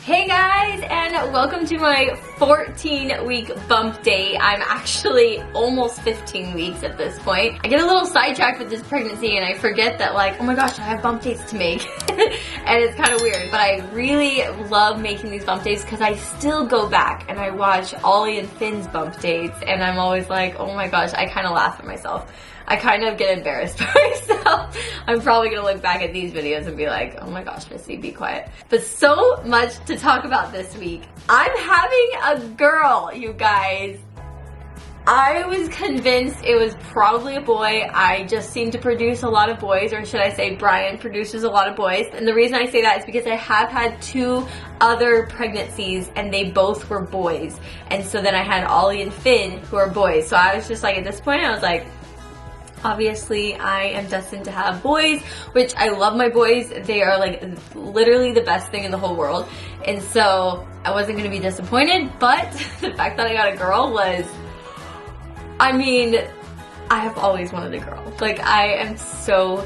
Hey guys, and welcome to my 14-week bump date. I'm actually almost 15 weeks at this point. I get a little sidetracked with this pregnancy and I forget that, like, oh my gosh, I have bump dates to make. And it's kind of weird, but I really love making these bump dates because I still go back and I watch Ollie and Finn's bump dates and I'm always like, oh my gosh, I kind of laugh at myself. I kind of get embarrassed by myself. I'm probably gonna look back at these videos and be like, oh my gosh, Missy, be quiet. But so much to talk about this week. I'm having a girl, you guys. I was convinced it was probably a boy. I just seem to produce a lot of boys, or should I say Brian produces a lot of boys. And the reason I say that is because I have had 2 other pregnancies and they both were boys. And so then I had Ollie and Finn who are boys. So I was just like, at this point, I was like, obviously, I am destined to have boys, which I love my boys. They are like literally the best thing in the whole world. And so I wasn't going to be disappointed, but the fact that I got a girl was, I mean, I have always wanted a girl. Like, I am so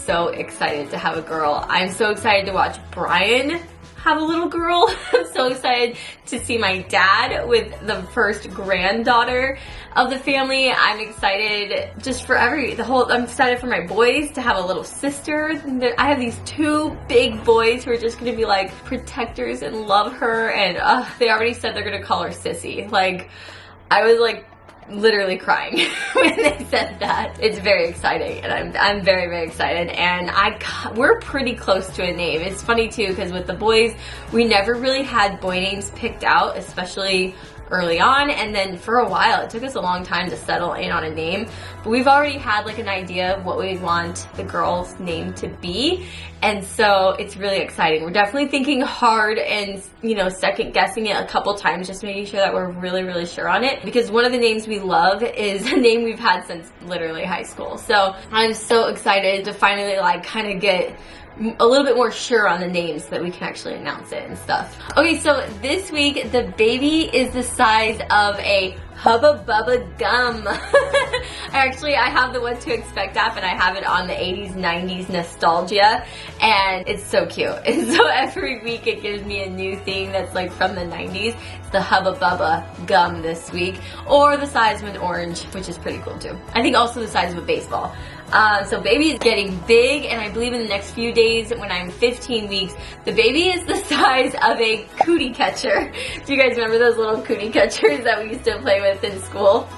excited to have a girl. I'm so excited to watch Brian have a little girl. I'm so excited to see my dad with the first granddaughter of the family. I'm excited just for I'm excited for my boys to have a little sister. I have these 2 big boys who are just gonna be like protectors and love her, and they already said they're gonna call her Sissy. Like, I was like literally crying when they said that. It's very exciting, and I'm very excited, and we're pretty close to a name. It's funny too, because with the boys, we never really had boy names picked out, especially early on, and then for a while it took us a long time to settle in on a name, but we've already had like an idea of what we want the girl's name to be, and so it's really exciting. We're definitely thinking hard and, you know, second guessing it a couple times, just making sure that we're really sure on it, because one of the names we love is a name we've had since literally high school. So I'm so excited to finally like kind of get a little bit more sure on the names so that we can actually announce it and stuff. Okay, so this week the baby is the size of a Hubba Bubba gum. I have the What to Expect app, and I have it on the 80s, 90s nostalgia, and it's so cute. And so every week it gives me a new theme that's like from the 90s. It's the Hubba Bubba gum this week, or the size of an orange, which is pretty cool too. I think also the size of a baseball. So baby is getting big, and I believe in the next few days when I'm 15 weeks, the baby is the size of a cootie catcher. Do you guys remember those little cootie catchers that we used to play with in school?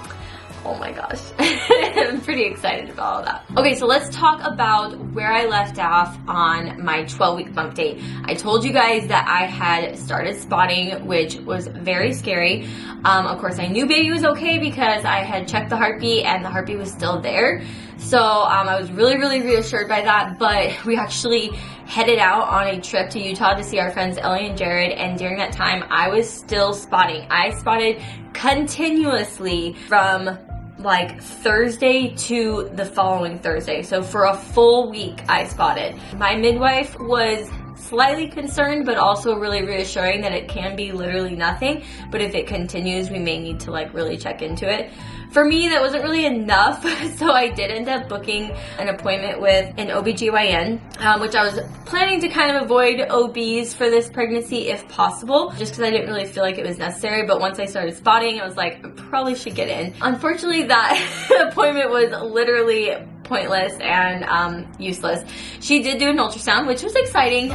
Oh my gosh. I'm pretty excited about all that. Okay, so let's talk about where I left off on my 12-week bump date. I told you guys that I had started spotting, which was very scary. Of course, I knew baby was okay because I had checked the heartbeat and the heartbeat was still there. So I was really reassured by that, but we actually headed out on a trip to Utah to see our friends Ellie and Jared, and during that time I was still spotting. I spotted continuously from like Thursday to the following Thursday. So for a full week I spotted. My midwife was slightly concerned, but also really reassuring that it can be literally nothing, but if it continues we may need to like really check into it. For me, that wasn't really enough, so I did end up booking an appointment with an OBGYN, which I was planning to kind of avoid OBs for this pregnancy if possible, just because I didn't really feel like it was necessary, but once I started spotting, I was like, I probably should get in. Unfortunately, that appointment was literally pointless and useless. She did do an ultrasound, which was exciting,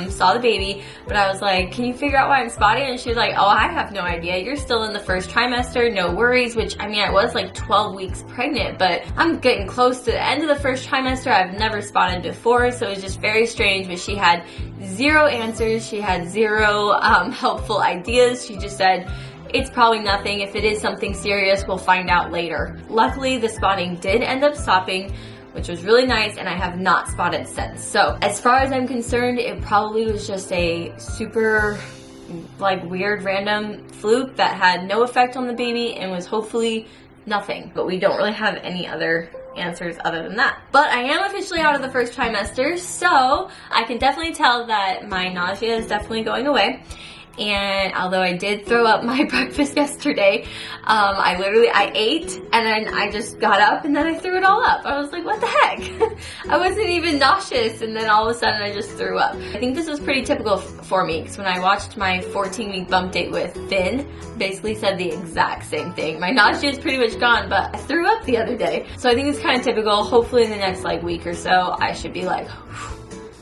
saw the baby, but I was like, can you figure out why I'm spotting? And she was like, oh, I have no idea. You're still in the first trimester, no worries, which, I mean, I was like 12 weeks pregnant, but I'm getting close to the end of the first trimester. I've never spotted before, so it was just very strange, but she had 0 answers. She had 0 helpful ideas. She just said, it's probably nothing. If it is something serious, we'll find out later. Luckily, the spotting did end up stopping, which was really nice, and I have not spotted since. So as far as I'm concerned, it probably was just a super like weird random fluke that had no effect on the baby and was hopefully nothing. But we don't really have any other answers other than that. But I am officially out of the first trimester, so I can definitely tell that my nausea is definitely going away. And although I did throw up my breakfast yesterday, I ate and then I just got up and then I threw it all up. I was like, what the heck? I wasn't even nauseous and then all of a sudden I just threw up. I think this was pretty typical for me because when I watched my 14-week bump date with Finn, basically said the exact same thing. My nausea is pretty much gone, but I threw up the other day. So I think it's kind of typical. Hopefully in the next like week or so, I should be like,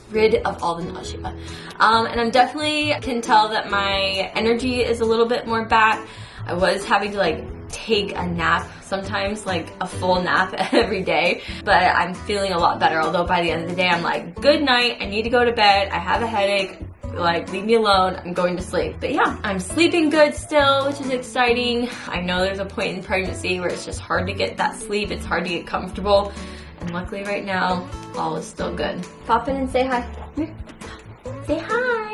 rid of all the nausea. And I'm definitely can tell that my energy is a little bit more back. I was having to like take a nap sometimes, like a full nap every day, but I'm feeling a lot better. Although by the end of the day, I'm like, good night, I need to go to bed, I have a headache, like leave me alone, I'm going to sleep. But yeah, I'm sleeping good still, which is exciting. I know there's a point in pregnancy where it's just hard to get that sleep, it's hard to get comfortable. And luckily right now, all is still good. Pop in and say hi. Say hi.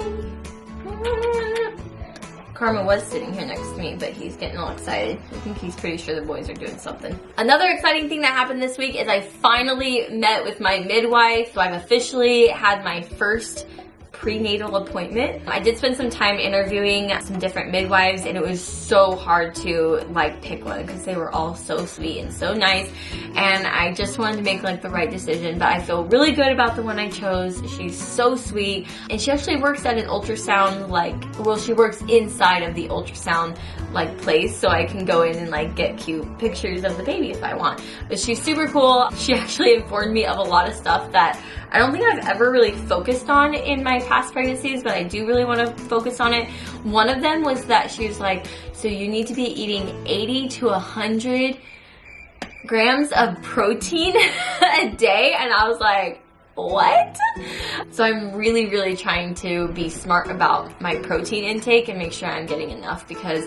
Karma was sitting here next to me, but he's getting all excited. I think he's pretty sure the boys are doing something. Another exciting thing that happened this week is I finally met with my midwife. So I've officially had my first prenatal appointment. I did spend some time interviewing some different midwives and it was so hard to like pick one because they were all so sweet and so nice, and I just wanted to make like the right decision. But I feel really good about the one I chose. She's so sweet, and she actually works at an ultrasound, like, well, she works inside of the ultrasound like place, so I can go in and like get cute pictures of the baby if I want. But she's super cool. She actually informed me of a lot of stuff that I don't think I've ever really focused on in my past pregnancies, but I do really want to focus on it. One of them was that she was like, so you need to be eating 80 to 100 grams of protein a day, and I was like, what? So I'm really trying to be smart about my protein intake and make sure I'm getting enough, because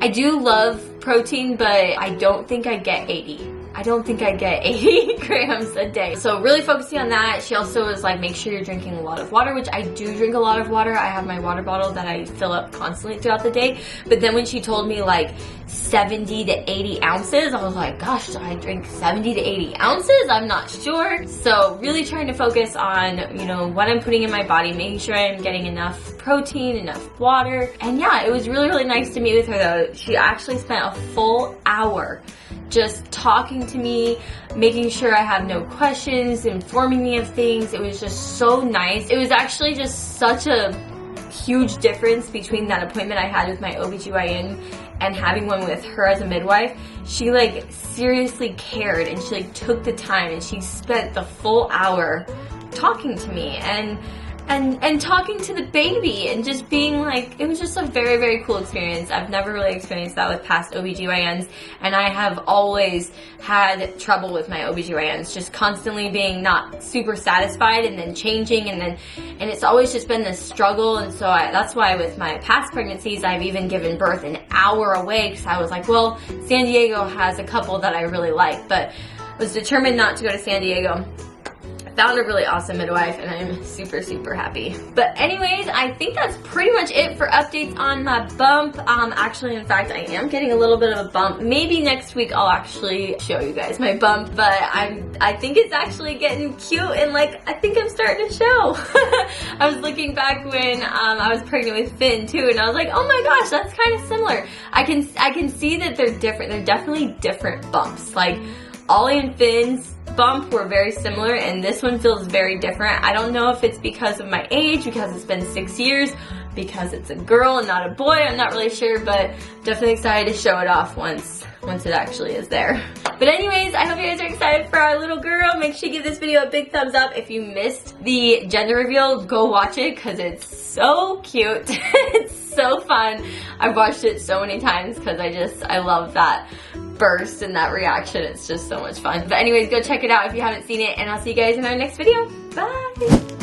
I do love protein, but I don't think I get 80. I don't think I get 80 grams a day. So really focusing on that. She also was like, make sure you're drinking a lot of water, which I do drink a lot of water. I have my water bottle that I fill up constantly throughout the day. But then when she told me like 70 to 80 ounces, I was like, gosh, do I drink 70 to 80 ounces? I'm not sure. So really trying to focus on, you know, what I'm putting in my body, making sure I'm getting enough protein, enough water. And yeah, it was really nice to meet with her though. She actually spent a full hour just talking to me, making sure I have no questions, informing me of things. It was just so nice. It was actually just such a huge difference between that appointment I had with my OBGYN and having one with her as a midwife. She like seriously cared, and she like took the time, and she spent the full hour talking to me and talking to the baby and just being like, it was just a very cool experience. I've never really experienced that with past OBGYNs, and I have always had trouble with my OBGYNs, just constantly being not super satisfied and then changing, and it's always just been this struggle. And so that's why with my past pregnancies, I've even given birth an hour away, because I was like, well, San Diego has a couple that I really like, but was determined not to go to San Diego. Found a really awesome midwife, and I'm super happy. But anyways, I think that's pretty much it for updates on my bump. Actually, in fact, I am getting a little bit of a bump. Maybe next week I'll actually show you guys my bump, but I think it's actually getting cute, and like, I think I'm starting to show. I was looking back when I was pregnant with Finn too, and I was like, oh my gosh, that's kind of similar. I can see that they're different. They're definitely different bumps. Like, Ollie and Finn's bump were very similar, and this one feels very different. I don't know if it's because of my age, because it's been 6 years, because it's a girl and not a boy. I'm not really sure, but definitely excited to show it off once it actually is there. But anyways, I hope you guys are excited for our little girl. Make sure you give this video a big thumbs up. If you missed the gender reveal, go watch it, because it's so cute. It's so fun. I've watched it so many times because I love that burst and that reaction. It's just so much fun. But anyways, go check it out if you haven't seen it, and I'll see you guys in our next video. Bye!